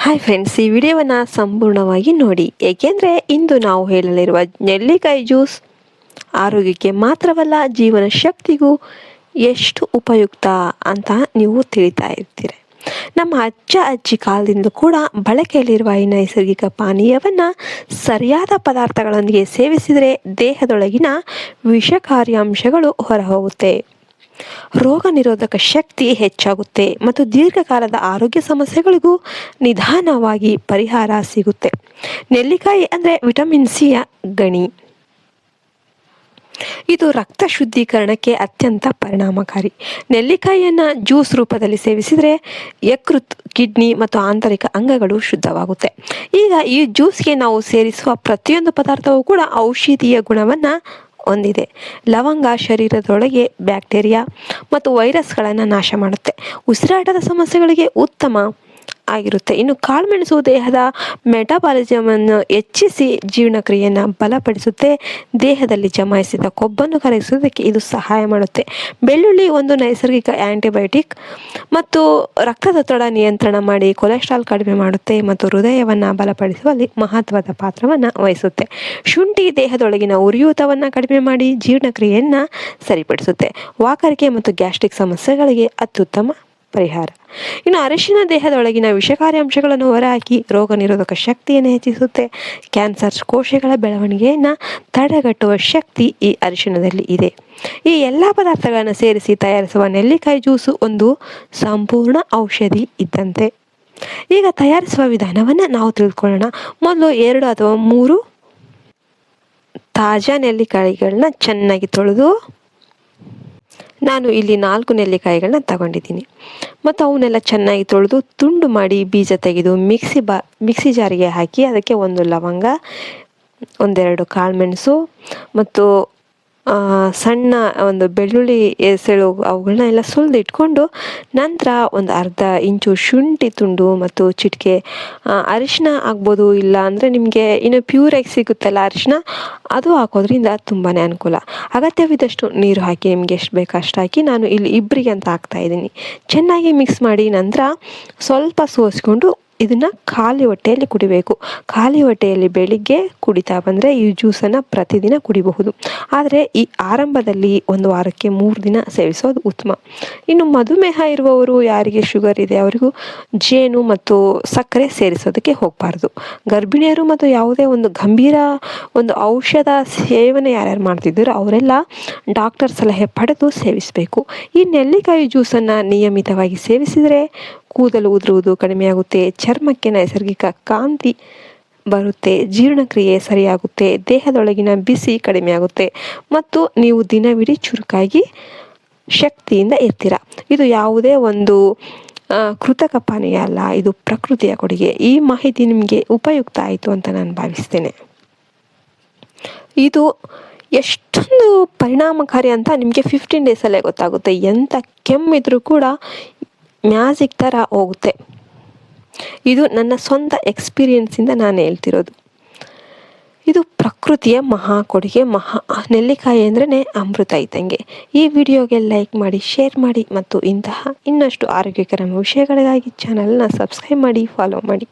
Hi friends, ಈ ವಿಡಿಯೋವನ್ನು ಸಂಪೂರ್ಣವಾಗಿ ನೋಡಿ, ಏಕೆಂದರೆ ಇಂದು ನಾವು ಹೇಳಲಿರುವ ನೆಲ್ಲಿಕಾಯಿ ಜ್ಯೂಸ್ ಆರೋಗ್ಯಕ್ಕೆ ಮಾತ್ರವಲ್ಲ ಜೀವನ ಶಕ್ತಿಗೂ ಎಷ್ಟು ಉಪಯುಕ್ತ ಅಂತ ನೀವು ತಿಳಿತಾ ಇರ್ತೀರ. ನಮ್ಮ ಅಜ್ಜ ಅಜ್ಜಿ ಕಾಲದಿಂದ ಕೂಡ ಬಳಕೆಯಲ್ಲಿರುವ ಈ ನೈಸರ್ಗಿಕ ಪಾನೀಯವನ್ನು ಸರಿಯಾದ ಪದಾರ್ಥಗಳೊಂದಿಗೆ ಸೇವಿಸಿದರೆ ದೇಹದೊಳಗಿನ ವಿಷಕಾರಿ ಅಂಶಗಳು ಹೊರಹೋಗುತ್ತೆ, ರೋಗ ನಿರೋಧಕ ಶಕ್ತಿ ಹೆಚ್ಚಾಗುತ್ತೆ ಮತ್ತು ದೀರ್ಘಕಾಲದ ಆರೋಗ್ಯ ಸಮಸ್ಯೆಗಳಿಗೂ ನಿಧಾನವಾಗಿ ಪರಿಹಾರ ಸಿಗುತ್ತೆ. ನೆಲ್ಲಿಕಾಯಿ ಅಂದರೆ ವಿಟಮಿನ್ ಸಿಯ ಗಣಿ. ಇದು ರಕ್ತ ಶುದ್ಧೀಕರಣಕ್ಕೆ ಅತ್ಯಂತ ಪರಿಣಾಮಕಾರಿ. ನೆಲ್ಲಿಕಾಯಿಯನ್ನು ಜ್ಯೂಸ್ ರೂಪದಲ್ಲಿ ಸೇವಿಸಿದರೆ ಯಕೃತ್, ಕಿಡ್ನಿ ಮತ್ತು ಆಂತರಿಕ ಅಂಗಗಳು ಶುದ್ಧವಾಗುತ್ತೆ. ಈಗ ಈ ಜ್ಯೂಸ್ಗೆ ನಾವು ಸೇರಿಸುವ ಪ್ರತಿಯೊಂದು ಪದಾರ್ಥವೂ ಕೂಡ ಔಷಧೀಯ ಗುಣವನ್ನು ಹೊಂದಿದೆ. ಲವಂಗ ಶರೀರದೊಳಗೆ ಬ್ಯಾಕ್ಟೀರಿಯಾ ಮತ್ತು ವೈರಸ್ಗಳನ್ನು ನಾಶ ಮಾಡುತ್ತೆ, ಉಸಿರಾಟದ ಸಮಸ್ಯೆಗಳಿಗೆ ಉತ್ತಮ ಆಗಿರುತ್ತೆ. ಇನ್ನು ಕಾಳುಮೆಣಸು ದೇಹದ ಮೆಟಾಬಾಲಿಸಮನ್ನು ಹೆಚ್ಚಿಸಿ ಜೀರ್ಣಕ್ರಿಯೆಯನ್ನು ಬಲಪಡಿಸುತ್ತೆ, ದೇಹದಲ್ಲಿ ಜಮಾಯಿಸಿದ ಕೊಬ್ಬನ್ನು ಕರಗಿಸುವುದಕ್ಕೆ ಇದು ಸಹಾಯ ಮಾಡುತ್ತೆ. ಬೆಳ್ಳುಳ್ಳಿ ಒಂದು ನೈಸರ್ಗಿಕ ಆ್ಯಂಟಿಬಯೋಟಿಕ್ ಮತ್ತು ರಕ್ತದೊತ್ತಡ ನಿಯಂತ್ರಣ ಮಾಡಿ ಕೊಲೆಸ್ಟ್ರಾಲ್ ಕಡಿಮೆ ಮಾಡುತ್ತೆ ಮತ್ತು ಹೃದಯವನ್ನು ಬಲಪಡಿಸುವಲ್ಲಿ ಮಹತ್ವದ ಪಾತ್ರವನ್ನು ವಹಿಸುತ್ತೆ. ಶುಂಠಿ ದೇಹದೊಳಗಿನ ಉರಿಯೂತವನ್ನು ಕಡಿಮೆ ಮಾಡಿ ಜೀರ್ಣಕ್ರಿಯೆಯನ್ನು ಸರಿಪಡಿಸುತ್ತೆ, ವಾಕರಿಕೆ ಮತ್ತು ಗ್ಯಾಸ್ಟ್ರಿಕ್ ಸಮಸ್ಯೆಗಳಿಗೆ ಅತ್ಯುತ್ತಮ ಪರಿಹಾರ. ಇನ್ನು ಅರಿಶಿನ ದೇಹದೊಳಗಿನ ವಿಷಕಾರಿ ಅಂಶಗಳನ್ನು ಹೊರಹಾಕಿ ರೋಗ ನಿರೋಧಕ ಶಕ್ತಿಯನ್ನು ಹೆಚ್ಚಿಸುತ್ತೆ, ಕ್ಯಾನ್ಸರ್ ಕೋಶಗಳ ಬೆಳವಣಿಗೆಯನ್ನು ತಡೆಗಟ್ಟುವ ಶಕ್ತಿ ಈ ಅರಿಶಿಣದಲ್ಲಿ ಇದೆ. ಈ ಎಲ್ಲ ಪದಾರ್ಥಗಳನ್ನು ಸೇರಿಸಿ ತಯಾರಿಸುವ ನೆಲ್ಲಿಕಾಯಿ ಜ್ಯೂಸು ಒಂದು ಸಂಪೂರ್ಣ ಔಷಧಿ ಇದ್ದಂತೆ. ಈಗ ತಯಾರಿಸುವ ವಿಧಾನವನ್ನು ನಾವು ತಿಳ್ಕೊಳ್ಳೋಣ. ಮೊದಲು 2 ಅಥವಾ 3 ತಾಜಾ ನೆಲ್ಲಿಕಾಯಿಗಳನ್ನ ಚೆನ್ನಾಗಿ ತೊಳೆದು, ನಾನು ಇಲ್ಲಿ 4 ನೆಲ್ಲಿಕಾಯಿಗಳನ್ನ ತಗೊಂಡಿದ್ದೀನಿ ಮತ್ತು ಅವನ್ನೆಲ್ಲ ಚೆನ್ನಾಗಿ ತೊಳೆದು ತುಂಡು ಮಾಡಿ ಬೀಜ ತೆಗೆದು ಮಿಕ್ಸಿ ಜಾರಿಗೆ ಹಾಕಿ ಅದಕ್ಕೆ 1 ಲವಂಗ, 1-2 ಕಾಳುಮೆಣಸು ಮತ್ತು ಸಣ್ಣ ಒಂದು ಬೆಳ್ಳುಳ್ಳಿ ಎಸಳು ಅವುಗಳನ್ನ ಎಲ್ಲ ಸುಲಿದು ಇಟ್ಕೊಂಡು, ನಂತರ ಒಂದು ಅರ್ಧ ಇಂಚು ಶುಂಠಿ ತುಂಡು ಮತ್ತು ಚಿಟಿಕೆ ಅರಿಶಿನ ಆಗ್ಬೋದು, ಇಲ್ಲ ಅಂದರೆ ನಿಮಗೆ ಇನ್ನು ಪ್ಯೂರಾಗಿ ಸಿಗುತ್ತಲ್ಲ ಅರಿಶಿನ, ಅದು ಹಾಕೋದ್ರಿಂದ ತುಂಬಾ ಅನುಕೂಲ. ಅಗತ್ಯವಿದ್ದಷ್ಟು ನೀರು ಹಾಕಿ, ನಿಮಗೆ ಎಷ್ಟು ಬೇಕು ಅಷ್ಟು ಹಾಕಿ, ನಾನು ಇಲ್ಲಿ ಇಬ್ಬರಿಗೆ ಅಂತ ಹಾಕ್ತಾಯಿದ್ದೀನಿ. ಚೆನ್ನಾಗಿ ಮಿಕ್ಸ್ ಮಾಡಿ ನಂತರ ಸ್ವಲ್ಪ ಸೋಸಿಕೊಂಡು ಇದನ್ನು ಖಾಲಿ ಹೊಟ್ಟೆಯಲ್ಲಿ ಕುಡಿಬೇಕು. ಖಾಲಿ ಹೊಟ್ಟೆಯಲ್ಲಿ ಬೆಳಿಗ್ಗೆ ಕುಡಿತಾ ಬಂದರೆ ಈ ಜ್ಯೂಸನ್ನು ಪ್ರತಿದಿನ ಕುಡಿಬಹುದು. ಆದರೆ ಈ ಆರಂಭದಲ್ಲಿ 1 ವಾರಕ್ಕೆ 3 ದಿನ ಸೇವಿಸೋದು ಉತ್ತಮ. ಇನ್ನು ಮಧುಮೇಹ ಇರುವವರು, ಯಾರಿಗೆ ಶುಗರ್ ಇದೆ ಅವರಿಗೂ ಜೇನು ಮತ್ತು ಸಕ್ಕರೆ ಸೇರಿಸೋದಕ್ಕೆ ಹೋಗಬಾರ್ದು. ಗರ್ಭಿಣಿಯರು ಮತ್ತು ಯಾವುದೇ ಒಂದು ಗಂಭೀರ ಔಷಧ ಸೇವನೆ ಯಾರ್ಯಾರು ಮಾಡ್ತಿದ್ದೀರೋ ಅವರೆಲ್ಲ ಡಾಕ್ಟರ್ ಸಲಹೆ ಪಡೆದು ಸೇವಿಸಬೇಕು. ಈ ನೆಲ್ಲಿಕಾಯಿ ಜ್ಯೂಸನ್ನು ನಿಯಮಿತವಾಗಿ ಸೇವಿಸಿದರೆ ಕೂದಲು ಉದುರುವುದು ಕಡಿಮೆಯಾಗುತ್ತೆ, ಚರ್ಮಕ್ಕೆ ನೈಸರ್ಗಿಕ ಕಾಂತಿ ಬರುತ್ತೆ, ಜೀರ್ಣಕ್ರಿಯೆ ಸರಿಯಾಗುತ್ತೆ, ದೇಹದೊಳಗಿನ ಬಿಸಿ ಕಡಿಮೆಯಾಗುತ್ತೆ ಮತ್ತು ನೀವು ದಿನವಿಡೀ ಚುರುಕಾಗಿ ಶಕ್ತಿಯಿಂದ ಇರ್ತೀರ. ಇದು ಯಾವುದೇ ಒಂದು ಕೃತಕ ಪಾನೀಯ ಅಲ್ಲ, ಇದು ಪ್ರಕೃತಿಯ ಕೊಡುಗೆ. ಈ ಮಾಹಿತಿ ನಿಮಗೆ ಉಪಯುಕ್ತ ಆಯಿತು ಅಂತ ನಾನು ಭಾವಿಸ್ತೇನೆ. ಇದು ಎಷ್ಟೊಂದು ಪರಿಣಾಮಕಾರಿ ಅಂತ ನಿಮಗೆ 15 ಡೇಸಲ್ಲೇ ಗೊತ್ತಾಗುತ್ತೆ. ಎಂಥ ಕೆಮ್ಮಿದ್ರೂ ಕೂಡ ಮ್ಯಾಜಿಕ್ ಥರ ಹೋಗುತ್ತೆ. ಇದು ನನ್ನ ಸ್ವಂತ ಎಕ್ಸ್ಪೀರಿಯನ್ಸಿಂದ ನಾನು ಹೇಳ್ತಿರೋದು. ಇದು ಪ್ರಕೃತಿಯ ಮಹಾ ಕೊಡುಗೆ. ನೆಲ್ಲಿಕಾಯಿ ಅಂದ್ರೇ ಅಮೃತ ಇದ್ದಂಗೆ. ಈ ವಿಡಿಯೋಗೆ ಲೈಕ್ ಮಾಡಿ, ಶೇರ್ ಮಾಡಿ ಮತ್ತು ಇಂತಹ ಇನ್ನಷ್ಟು ಆರೋಗ್ಯಕರ ವಿಷಯಗಳಿಗಾಗಿ ಚಾನಲ್ನ ಸಬ್ಸ್ಕ್ರೈಬ್ ಮಾಡಿ, ಫಾಲೋ ಮಾಡಿ.